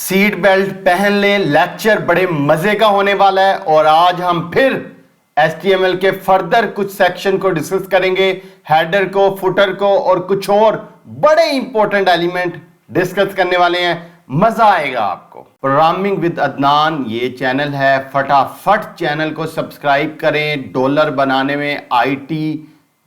Seat belt पहन लें, lecture बड़े मजे का होने वाला है। और आज हम फिर HTML के फर्दर कुछ सेक्शन को डिस्कस करेंगे, हेडर को, फुटर को और कुछ और बड़े इंपॉर्टेंट एलिमेंट डिस्कस करने वाले हैं। मजा आएगा आपको। प्रोग्रामिंग विद अदनान ये चैनल है, फटाफट चैनल को सब्सक्राइब करें। डॉलर बनाने में IT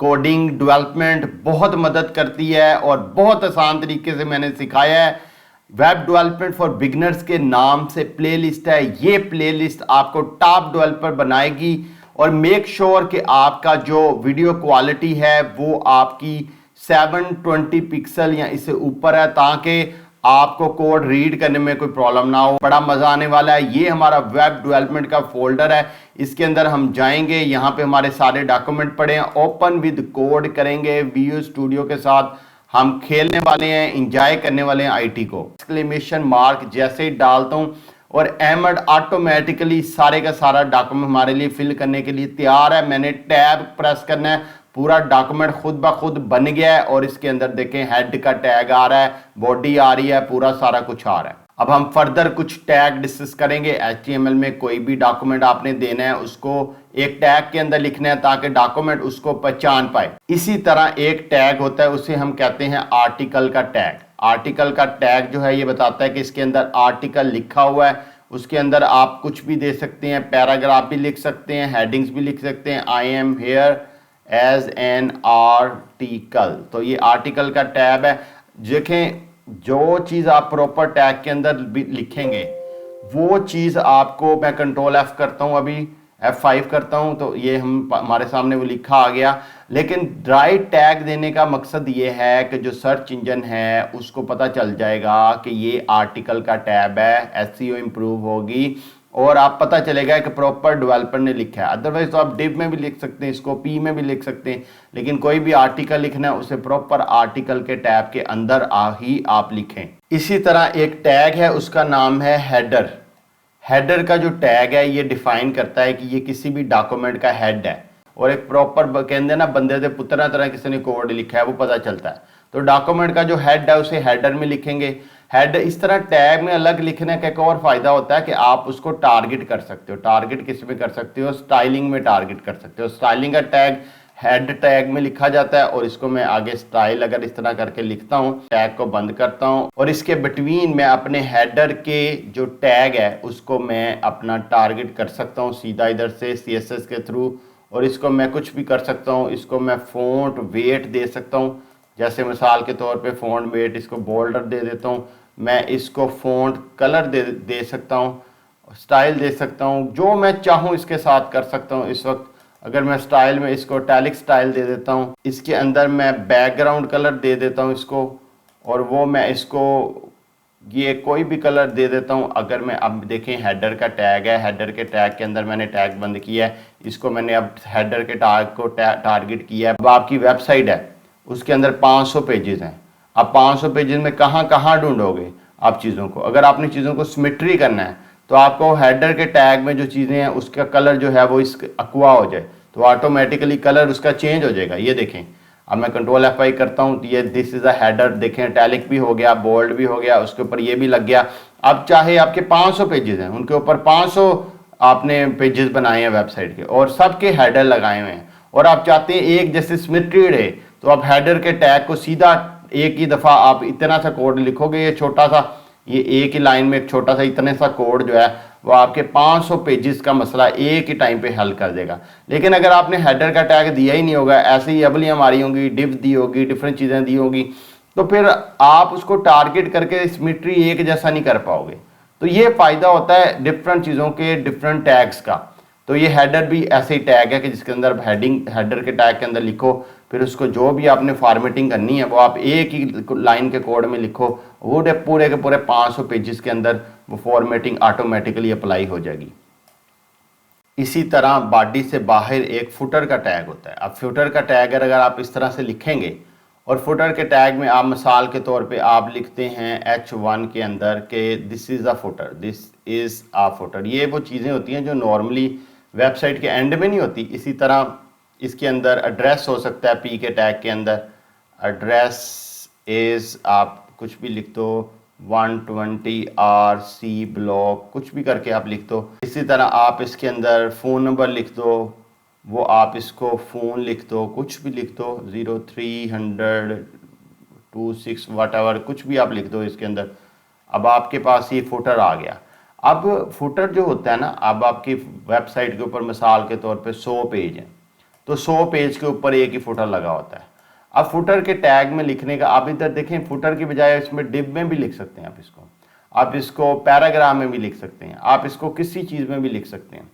कोडिंग डेवलपमेंट बहुत मदद करती है और बहुत आसान तरीके से मैंने सिखाया है। वेब डेवलपमेंट फॉर बिगिनर्स के नाम से प्लेलिस्ट है। ये प्लेलिस्ट आपको टॉप डेवलपर बनाएगी और मेक श्योर कि आपका जो वीडियो क्वालिटी है वो आपकी 720 पिक्सल या इससे ऊपर है, ताकि आपको कोड रीड करने में कोई प्रॉब्लम ना हो। बड़ा मजा आने वाला है। ये हमारा वेब डेवलपमेंट का फोल्डर है, इसके अंदर हम जाएंगे। यहाँ पे हमारे सारे डॉक्यूमेंट पड़े हैं, ओपन विद कोड करेंगे। विजुअल स्टूडियो के साथ हम खेलने वाले हैं, इंजॉय करने वाले हैं IT को। एक्सक्लेमेशन मार्क जैसे ही डालता हूँ और अहमद ऑटोमेटिकली सारे का सारा डॉक्यूमेंट हमारे लिए फिल करने के लिए तैयार है। मैंने टैब प्रेस करना है, पूरा डॉक्यूमेंट खुद ब खुद बन गया है। और इसके अंदर देखें हेड का टैग आ रहा है, बॉडी आ रही है, पूरा सारा कुछ आ रहा है। अब हम फर्दर कुछ टैग डिस्कस करेंगे। HTML में कोई भी डॉक्यूमेंट आपने देना है उसको एक टैग के अंदर लिखना है ताकि डॉक्यूमेंट उसको पहचान पाए। इसी तरह एक टैग होता है, उसे हम कहते हैं आर्टिकल का टैग। आर्टिकल का टैग जो है ये बताता है कि इसके अंदर आर्टिकल लिखा हुआ है। उसके अंदर आप कुछ भी दे सकते हैं, पैराग्राफ भी लिख सकते हैं, हेडिंग्स भी लिख सकते हैं। I am here as an article, तो ये आर्टिकल का टैब है। देखें, जो चीज़ आप प्रॉपर टैग के अंदर लिखेंगे वो चीज़ आपको, मैं कंट्रोल F करता हूँ, अभी F5 करता हूँ तो ये हमारे सामने वो लिखा आ गया। लेकिन राइट टैग देने का मकसद ये है कि जो सर्च इंजन है उसको पता चल जाएगा कि ये आर्टिकल का टैब है, SEO इंप्रूव होगी और आप पता चलेगा कि प्रॉपर डेवलपर ने लिखा है। अदरवाइज तो आप डिव में भी लिख सकते हैं, इसको P में भी लिख सकते हैं, लेकिन कोई भी आर्टिकल लिखना है उसे प्रॉपर आर्टिकल के टैब के अंदर ही आप लिखें। इसी तरह एक टैग है, उसका नाम है हेडर। हेडर का जो टैग है ये डिफाइन करता है कि ये किसी भी डॉक्यूमेंट का हेड है। और एक प्रॉपर कहते ना बंदे से पुत्रा तरह किसी ने कोड लिखा है वो पता चलता है। तो डॉक्यूमेंट का जो हेड है उसे हेडर में लिखेंगे। हेड इस तरह टैग में अलग लिखने का एक और फायदा होता है कि आप उसको टारगेट कर सकते हो। टारगेट किस में कर सकते हो? स्टाइलिंग में टारगेट कर सकते हो। स्टाइलिंग का टैग हेड टैग में लिखा जाता है और इसको मैं आगे स्टाइल अगर इस तरह करके लिखता हूँ, टैग को बंद करता हूँ और इसके बिटवीन मैं अपने हेडर के जो टैग है उसको मैं अपना टारगेट कर सकता हूँ सीधा इधर से CSS के थ्रू। और इसको मैं कुछ भी कर सकता हूँ, इसको मैं फ़ॉन्ट वेट दे सकता हूँ। जैसे मिसाल के तौर पे फ़ॉन्ट वेट इसको बोल्डर दे देता हूँ। मैं इसको फ़ॉन्ट कलर दे सकता हूँ, स्टाइल दे सकता हूँ, जो मैं चाहूँ इसके साथ कर सकता हूँ। इस वक्त अगर मैं स्टाइल में इसको टैलिक स्टाइल दे देता हूँ, इसके अंदर मैं बैकग्राउंड कलर दे देता हूँ इसको, और वो मैं इसको ये कोई भी कलर दे देता हूँ। अगर मैं अब देखें हेडर का टैग है, हेडर के टैग के अंदर मैंने टैग बंद किया है, इसको मैंने अब हेडर के टैग को टारगेट किया है। अब आपकी वेबसाइट है उसके अंदर 500 पेजेस हैं। अब 500 पेजेस में कहाँ कहाँ ढूंढोगे आप चीज़ों को? अगर आपने चीज़ों को सिमेट्री करना है तो आपको हेडर के टैग में जो चीज़ें हैं उसका कलर जो है वो इस अक्वा हो जाए तो ऑटोमेटिकली कलर उसका चेंज हो जाएगा। ये देखें, अब मैं कंट्रोल F5 करता हूँ तो ये दिस इज़ अ हेडर, देखें टैलिक भी हो गया, बोल्ड भी हो गया, उसके ऊपर ये भी लग गया। अब चाहे आपके 500 पेजेस हैं, उनके ऊपर 500 आपने पेजेस बनाए हैं वेबसाइट के और सबके हेडर लगाए हुए हैं और आप चाहते हैं एक जैसे सिमेट्री रहे, तो आप हेडर के टैग को सीधा एक ही दफ़ा आप इतना सा कोड लिखोगे, ये छोटा सा, ये एक ही लाइन में एक छोटा सा इतने सा कोड जो है वो आपके 500 पेजेस का मसला एक ही टाइम पे हल कर देगा। लेकिन अगर आपने हेडर का टैग दिया ही नहीं होगा, ऐसे ही अबलियाँ मारी होंगी, डिव दी होगी, डिफरेंट चीज़ें दी होगी, तो फिर आप उसको टारगेट करके सिमेट्री एक जैसा नहीं कर पाओगे। तो ये फ़ायदा होता है डिफरेंट चीज़ों के डिफरेंट टैग्स का। तो ये हेडर भी ऐसे ही टैग है कि जिसके अंदर हेडर के टैग के अंदर लिखो, फिर उसको जो भी आपने फॉर्मेटिंग करनी है वो आप एक ही लाइन के कोड में लिखो, वो पूरे के पूरे 500 पेजेस के अंदर वो फॉर्मेटिंग ऑटोमेटिकली अप्लाई हो जाएगी। इसी तरह बॉडी से बाहर एक फुटर का टैग होता है। अब फुटर का टैग अगर आप इस तरह से लिखेंगे और फुटर के टैग में आप मिसाल के तौर पे आप लिखते हैं H1 के अंदर के this is a footer, this is a footer, ये वो चीज़ें होती हैं जो नॉर्मली वेबसाइट के एंड में नहीं होती। इसी तरह इसके अंदर एड्रेस हो सकता है, P के टैग के अंदर एड्रेस इज़, आप कुछ भी लिख दो, 120RC ब्लॉक कुछ भी करके आप लिख दो। इसी तरह आप इसके अंदर फ़ोन नंबर लिख दो, वो आप इसको फ़ोन लिख दो, कुछ भी लिख दो, 030026 वट एवर, कुछ भी आप लिख दो इसके अंदर। अब आपके पास ये फुटर आ गया। अब फुटर जो होता है ना, अब आपकी वेबसाइट के ऊपर मिसाल के तौर पे 100 पेज हैं, तो 100 पेज के ऊपर एक ही फुटर लगा होता है। अब फुटर के टैग में लिखने का, आप इधर देखें, फुटर की बजाय इसमें डिब में भी लिख सकते हैं आप इसको पैराग्राफ में भी लिख सकते हैं, आप इसको किसी चीज़ में भी लिख सकते हैं।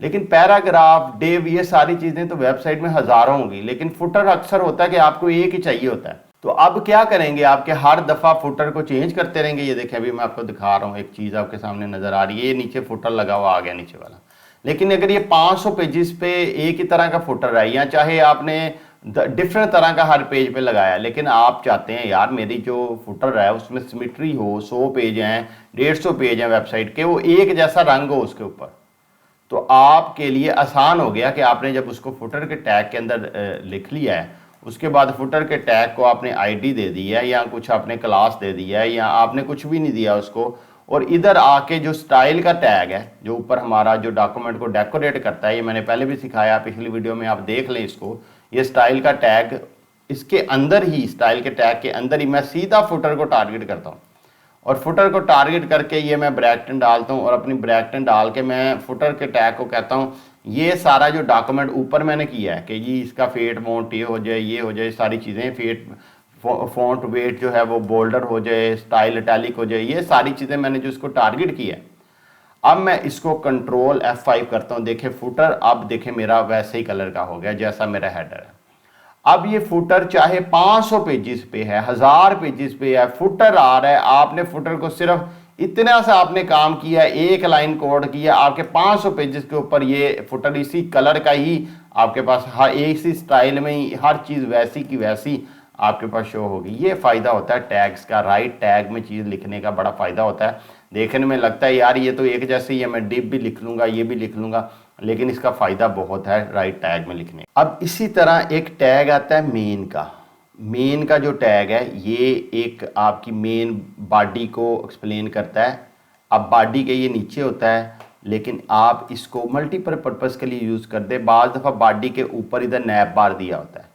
लेकिन पैराग्राफ, डिव, ये सारी चीज़ें तो वेबसाइट में हज़ारों होंगी, लेकिन फुटर अक्सर होता है कि आपको एक ही चाहिए होता है। तो अब क्या करेंगे, आपके हर दफ़ा फुटर को चेंज करते रहेंगे। ये देखें, अभी मैं आपको दिखा रहा हूँ, एक चीज़ आपके सामने नज़र आ रही है, ये नीचे फुटर लगा हुआ आ गया नीचे वाला। लेकिन अगर ये 500 पेजेस पे एक ही तरह का फुटर है, या चाहे आपने डिफरेंट तरह का हर पेज पे लगाया, लेकिन आप चाहते हैं यार मेरी जो फुटर है उसमें सिमेट्री हो, 100 पेज हैं, 150 पेज हैं वेबसाइट के, वो एक जैसा रंग हो उसके ऊपर, तो आपके लिए आसान हो गया कि आपने जब उसको फुटर के टैग के अंदर लिख लिया है, उसके बाद फुटर के टैग को आपने आईडी दे दी है, या कुछ आपने क्लास दे दिया है, या आपने कुछ भी नहीं दिया उसको, और इधर आके जो स्टाइल का टैग है जो ऊपर हमारा जो डॉक्यूमेंट को डेकोरेट करता है, ये मैंने पहले भी सिखाया, पिछली वीडियो में आप देख लें इसको, ये स्टाइल का टैग, इसके अंदर ही, स्टाइल के टैग के अंदर ही मैं सीधा फुटर को टारगेट करता हूँ, और फुटर को टारगेट करके ये मैं ब्रैकेट डालता हूँ, और अपनी ब्रैकेट डाल के मैं फुटर के टैग को कहता हूँ ये सारा जो डॉक्यूमेंट ऊपर मैंने किया है कि जी इसका फेट माउंट ये हो जाए, ये हो जाए, सारी चीज़ें, फेट फॉन्ट वेट जो है वो बोल्डर हो जाए, स्टाइल इटैलिक हो जाए, ये सारी चीज़ें मैंने जो इसको टारगेट किया है। अब मैं इसको कंट्रोल F5 करता हूँ, देखें फुटर अब देखें मेरा वैसे ही कलर का हो गया जैसा मेरा हेडर है। अब ये फुटर चाहे 500 पेजेस पे है, 1000 पेजेस पे है, फुटर आ रहा है, आपने फुटर को सिर्फ इतना सा आपने काम किया, एक लाइन कोड किया, आपके 500 पेजेस के ऊपर ये फुटर इसी कलर का ही आपके पास, हर एक सी स्टाइल में ही हर चीज़ वैसी की वैसी आपके पास शो होगी। ये फ़ायदा होता है टैग्स का, राइट टैग में चीज़ लिखने का बड़ा फ़ायदा होता है। देखने में लगता है यार ये तो एक जैसे ही है, मैं डिप भी लिख लूँगा, ये भी लिख लूँगा, लेकिन इसका फ़ायदा बहुत है राइट टैग में लिखने। अब इसी तरह एक टैग आता है मेन का। मेन का जो टैग है ये एक आपकी मेन बॉडी को एक्सप्लेन करता है। अब बॉडी के ये नीचे होता है, लेकिन आप इसको मल्टीपल पर्पज़ के लिए यूज़ कर दे। बाज़ दफ़ा बॉडी के ऊपर इधर नैप बार दिया होता है,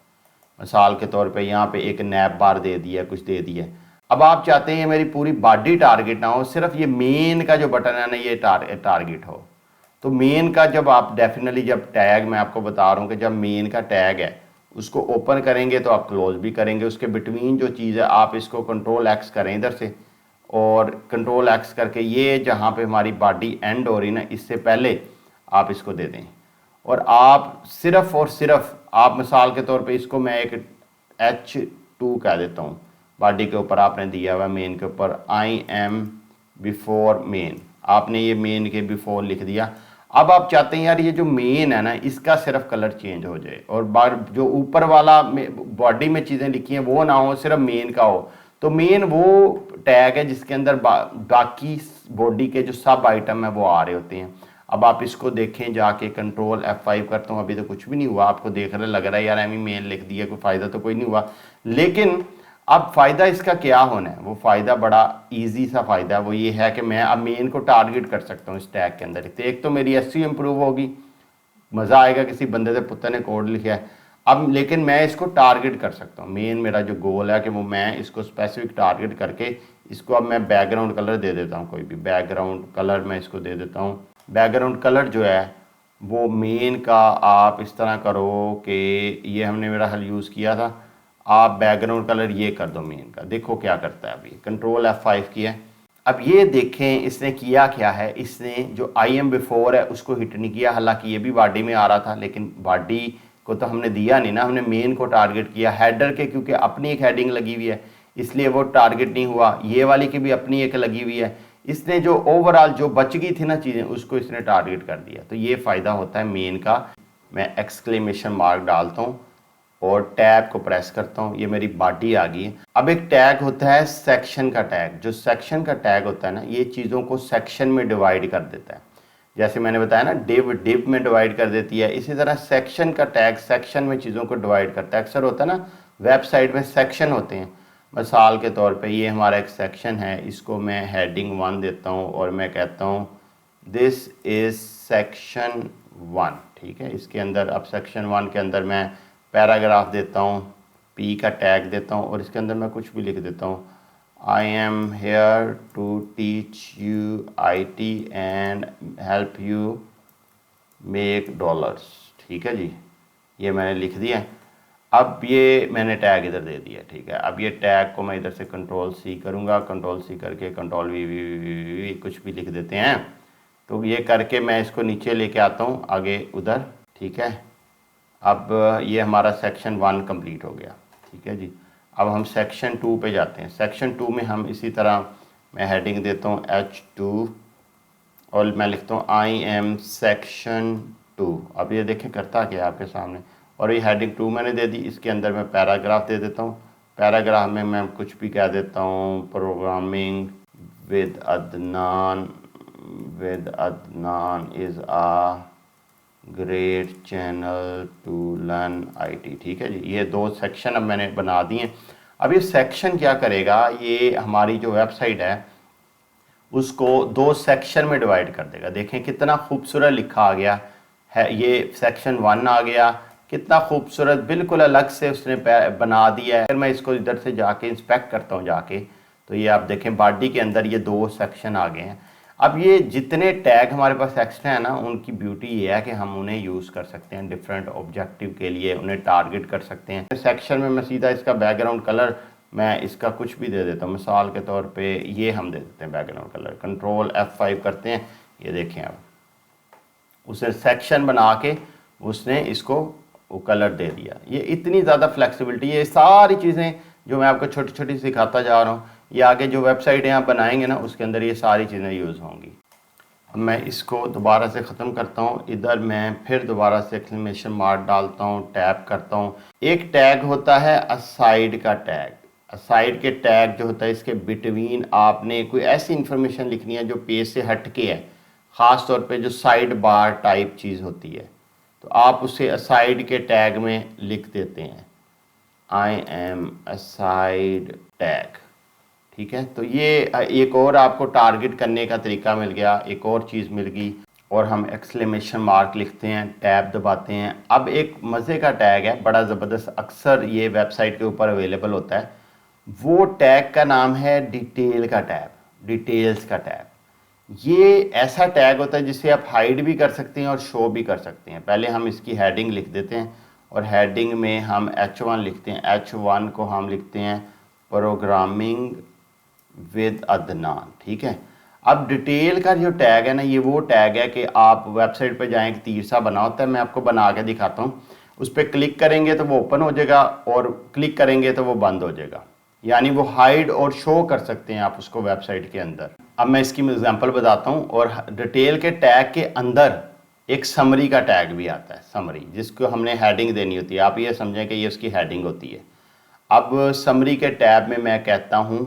मिसाल के तौर पे यहाँ पे एक नैप बार दे दिया, कुछ दे दिया। अब आप चाहते हैं मेरी पूरी बॉडी टारगेट ना हो, सिर्फ ये मेन का जो बटन है ना ये टारगेट हो। तो मेन का जब आप डेफिनेटली जब टैग, मैं आपको बता रहा हूँ कि जब मेन का टैग है उसको ओपन करेंगे तो आप क्लोज भी करेंगे, उसके बिटवीन जो चीज़ है आप इसको कंट्रोल X करें इधर से, और कंट्रोल X करके ये जहाँ पे हमारी बॉडी एंड हो रही ना इससे पहले आप इसको दे दें, और आप सिर्फ और सिर्फ आप मिसाल के तौर पे इसको मैं एक H2 कह देता हूँ, बॉडी के ऊपर आपने दिया हुआ मेन के ऊपर आई एम बिफोर मेन, आपने ये मेन के बिफोर लिख दिया। अब आप चाहते हैं यार ये जो मेन है ना इसका सिर्फ कलर चेंज हो जाए, और जो ऊपर वाला बॉडी में चीज़ें लिखी हैं वो ना हो, सिर्फ मेन का हो। तो मेन वो टैग है जिसके अंदर बाकी बॉडी के जो सब आइटम है वो आ रहे होते हैं। अब आप इसको देखें जाके, कंट्रोल F5 करता हूँ, अभी तो कुछ भी नहीं हुआ, आपको देख रहे लग रहा है यार एमी मेन लिख दिया, कोई फ़ायदा तो कोई नहीं हुआ। लेकिन अब फ़ायदा इसका क्या होना है, वो फ़ायदा बड़ा इजी सा फ़ायदा है, वो ये है कि मैं अब मेन को टारगेट कर सकता हूँ इस टैग के अंदर। तो एक तो मेरी SEO इंप्रूव होगी, मज़ा आएगा, किसी बंदे से पुत्र ने कोड लिखा है। अब लेकिन मैं इसको टारगेट कर सकता हूँ, मेन मेरा जो गोल है कि वो मैं इसको स्पेसिफिक टारगेट करके इसको अब मैं बैकग्राउंड कलर दे देता हूँ, कोई भी बैकग्राउंड कलर मैं इसको दे देता हूँ। बैकग्राउंड कलर जो है वो मेन का आप इस तरह करो कि ये हमने मेरा हल यूज़ किया था, आप बैकग्राउंड कलर ये कर दो मेन का। देखो क्या करता है, अभी कंट्रोल F5 किया। अब ये देखें इसने किया क्या है, इसने जो आई एम बिफोर है उसको हिट नहीं किया, हालांकि ये भी बॉडी में आ रहा था, लेकिन बॉडी को तो हमने दिया नहीं ना, हमने मेन को टारगेट किया। हेडर के क्योंकि अपनी एक हेडिंग लगी हुई है इसलिए वो टारगेट नहीं हुआ, ये वाली की भी अपनी एक लगी हुई है, इसने जो ओवरऑल जो बच गई थी ना चीज़ें उसको इसने टारगेट कर दिया। तो ये फ़ायदा होता है मेन का। मैं एक्सक्लेमेशन मार्क डालता हूँ और टैब को प्रेस करता हूँ, ये मेरी बॉडी आ गई है। अब एक टैग होता है सेक्शन का टैग। जो सेक्शन का टैग होता है ना ये चीज़ों को सेक्शन में डिवाइड कर देता है, जैसे मैंने बताया ना डिव में डिवाइड कर देती है, इसी तरह सेक्शन का टैग सेक्शन में चीज़ों को डिवाइड करता है। अक्सर होता है ना वेबसाइट में सेक्शन होते हैं, मिसाल के तौर पे ये हमारा एक सेक्शन है, इसको मैं हेडिंग 1 देता हूँ और मैं कहता हूँ दिस इज़ सेक्शन 1। ठीक है, इसके अंदर अब सेक्शन 1 के अंदर मैं पैराग्राफ देता हूँ, पी का टैग देता हूँ और इसके अंदर मैं कुछ भी लिख देता हूँ, I am here to teach you IT and help you make dollars. ठीक है जी, ये मैंने लिख दिया। अब ये मैंने टैग इधर दे दिया। ठीक है, अब ये टैग को मैं इधर से Ctrl+C करूँगा, Ctrl+C करके Ctrl+V कुछ भी लिख देते हैं। तो ये करके मैं इसको नीचे लेके आता हूँ आगे उधर। ठीक है, अब ये हमारा सेक्शन 1 कंप्लीट हो गया। ठीक है जी, अब हम सेक्शन 2 पे जाते हैं। सेक्शन 2 में हम इसी तरह मैं हेडिंग देता हूँ H2 और मैं लिखता हूँ आई एम सेक्शन 2। अब ये देखें करता क्या आपके सामने, और ये हेडिंग 2 मैंने दे दी। इसके अंदर मैं पैराग्राफ दे देता हूँ। पैराग्राफ में मैं कुछ भी कह देता हूँ, programming with Adnan is a great channel to learn IT। ठीक है जी, ये 2 सेक्शन अब मैंने बना दिए। अब ये सेक्शन क्या करेगा, ये हमारी जो वेबसाइट है उसको 2 सेक्शन में डिवाइड कर देगा। देखें कितना खूबसूरत लिखा आ गया है, ये सेक्शन 1 आ गया, कितना खूबसूरत बिल्कुल अलग से उसने बना दिया है। फिर मैं इसको इधर से जाके इंस्पेक्ट करता हूँ जाके, तो ये आप देखें बॉडी के अंदर ये 2 सेक्शन आ गए हैं। अब ये जितने टैग हमारे पास एक्स्ट्रा है ना, उनकी ब्यूटी ये है कि हम उन्हें यूज़ कर सकते हैं डिफरेंट ऑब्जेक्टिव के लिए, उन्हें टारगेट कर सकते हैं। सेक्शन में मैं सीधा इसका बैकग्राउंड कलर मैं इसका कुछ भी दे देता हूँ। मिसाल के तौर पे ये हम दे देते हैं बैकग्राउंड कलर, Ctrl+F5 करते हैं। ये देखें अब उसने सेक्शन बना के उसने इसको वो कलर दे दिया। ये इतनी ज़्यादा फ्लेक्सिबिलिटी, ये सारी चीज़ें जो मैं आपको छोटी छोटी सिखाता जा रहा हूँ, ये आगे जो वेबसाइटें आप बनाएंगे ना उसके अंदर ये सारी चीज़ें यूज़ होंगी। अब मैं इसको दोबारा से ख़त्म करता हूँ। इधर मैं फिर दोबारा से एक्सक्लेमेशन मार्क डालता हूँ, टैप करता हूँ। एक टैग होता है असाइड का टैग। असाइड के टैग जो होता है इसके बिटवीन आपने कोई ऐसी इंफॉर्मेशन लिखनी है जो पेज से हट के है, ख़ास तौर पे जो साइड बार टाइप चीज़ होती है, तो आप उसे असाइड के टैग में लिख देते हैं, आई एम असाइड टैग। ठीक है, तो ये एक और आपको टारगेट करने का तरीका मिल गया, एक और चीज़ मिल गई। और हम एक्सक्लेमेशन मार्क लिखते हैं, टैब दबाते हैं। अब एक मज़े का टैग है बड़ा ज़बरदस्त, अक्सर ये वेबसाइट के ऊपर अवेलेबल होता है। वो टैग का नाम है डिटेल का टैब, डिटेल्स का टैब। ये ऐसा टैग होता है जिसे आप हाइड भी कर सकते हैं और शो भी कर सकते हैं। पहले हम इसकी हेडिंग लिख देते हैं और हेडिंग में हम H1 लिखते हैं। H1 को हम लिखते हैं प्रोग्रामिंग विद अदनान। ठीक है, अब डिटेल का जो टैग है ना, ये वो टैग है कि आप वेबसाइट पे जाएं, एक तीर सा बना होता है, मैं आपको बना के दिखाता हूँ। उस पर क्लिक करेंगे तो वो ओपन हो जाएगा और क्लिक करेंगे तो वो बंद हो जाएगा, यानी वो हाइड और शो कर सकते हैं आप उसको वेबसाइट के अंदर। अब मैं इसकी एग्जांपल बताता हूँ। और डिटेल के टैग के अंदर एक समरी का टैग भी आता है, समरी, जिसको हमने हेडिंग देनी होती है। आप ये समझें कि ये उसकी हेडिंग होती है। अब समरी के टैब में मैं कहता हूँ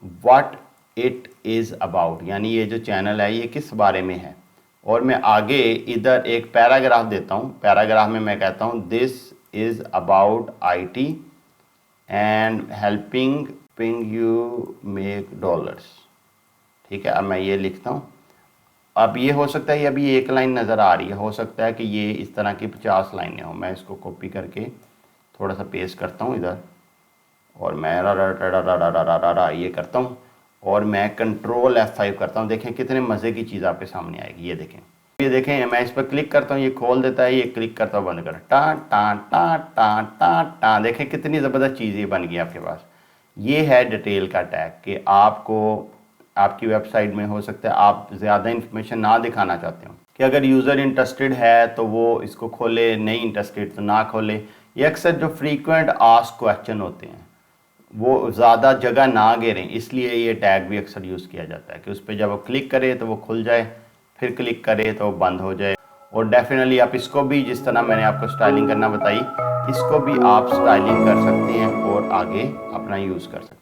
व्हाट इट इज़ अबाउट, यानी ये जो चैनल है ये किस बारे में है। और मैं आगे इधर एक पैराग्राफ देता हूँ। पैराग्राफ में मैं कहता हूँ this is about IT and helping you make dollars. ठीक है, अब मैं ये लिखता हूँ। अब ये हो सकता है अभी एक लाइन नज़र आ रही है, हो सकता है कि ये इस तरह की 50 लाइनें हों। मैं इसको कॉपी करके थोड़ा सा पेस्ट करता हूँ इधर और मैं ये करता हूँ और मैं Ctrl+F5 करता हूँ। देखें कितने मज़े की चीज़ आपके सामने आएगी। ये देखें मैं इस पर क्लिक करता हूँ, ये खोल देता है, ये क्लिक करता हूँ बंद कर, टा टा टा टा टा टा। देखें कितनी ज़बरदस्त चीज़ ये बन गई आपके पास। ये है डिटेल का टैग कि आपको आपकी वेबसाइट में हो सकता है आप ज़्यादा इन्फॉर्मेशन ना दिखाना चाहते हो, कि अगर यूज़र इंटरेस्टेड है तो वो इसको खोले, नहीं इंटरेस्टेड तो ना खोले। ये अक्सर जो फ्रीक्वेंट आस्क क्वेश्चन होते हैं वो ज़्यादा जगह ना घेरें, इसलिए ये टैग भी अक्सर यूज़ किया जाता है कि उस पर जब वो क्लिक करे तो वो खुल जाए, फिर क्लिक करे तो बंद हो जाए। और डेफिनेटली आप इसको भी, जिस तरह मैंने आपको स्टाइलिंग करना बताई, इसको भी आप स्टाइलिंग कर सकते हैं और आगे अपना यूज़ कर सकते हैं।